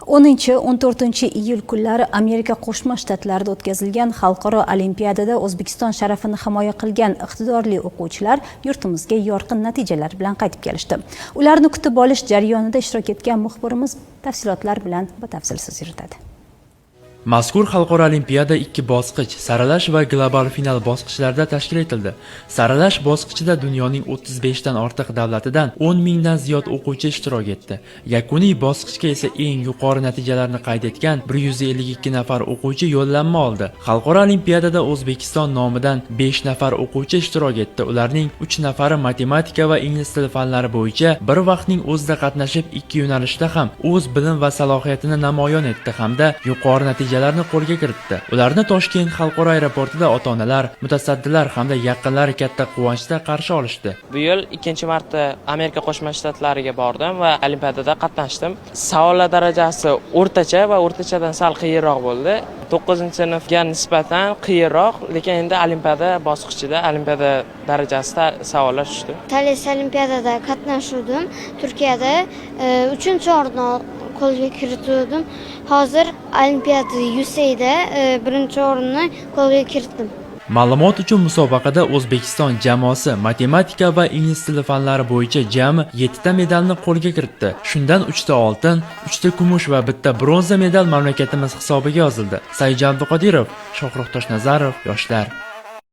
10-14 iyul kunlari Amerika Qo'shma Shtatlarida o'tkazilgan xalqaro olimpiadada O'zbekiston sharafini himoya qilgan iqtidorli o'quvchilar yurtimizga yorqin natijalar bilan qaytib kelishdi. Ularni kutib olish jarayonida ishtirok etgan muxbirimiz tafsilotlar bilan batafsil so'z yuritadi. Mazkur xalqaro olimpiada 2 bosqich, saralash va global final bosqichlarida tashkil etildi. Saralash bosqichida dunyoning 35 dan ortiq davlatidan 10 mingdan ziyod o'quvchi ishtirok etdi. Yakuniy bosqichga esa eng yuqori natijalarni qayd etgan 152 nafar o'quvchi yo'llanma oldi. Xalqaro olimpiadada O'zbekiston nomidan 5 nafar o'quvchi ishtirok etdi. Ularning 3 nafari matematika va ingliz tili fanlari bo'yicha bir vaqtning o'zida qatnashib, 2 yo'nalishda ham o'z bilim va salohiyatini namoyon etdi hamda yuqori natijalarni qo'lga kiritdi. Ularni Toshkent xalqaro aeroportida ota-onalar, mutasaddilar hamda yaqinlari katta quvonchda qarshi olishdi. Bu yil ikkinchi marta Amerika Qo'shma Shtatlariga bordim va olimpiadada qatnashdim. Savollar darajasi o'rtacha va o'rtachadan sal qiyinroq bo'ldi. 9-sinfga nisbatan qiyinroq, lekin endi olimpiada bosqichida olimpiada darajasida savollar tushdi. Tales olimpiadada qatnashdim. Turkiyada 3-o'rinni qo'lga kiritdim. Hozir olimpiada USA'da 1-o'rinni qo'lga kiritdim. Ma'lumot uchun musobaqada O'zbekiston jamoasi matematika va ingliz tili fanlari bo'yicha jami 7 ta medalni qo'lga kiritdi. Shundan 3 ta oltin, 3 ta kumush va 1 ta bronza medal mamlakatimiz hisobiga yozildi. Saidjon Abduqodirov, Shohruh Toshnazarov, Yoshlar.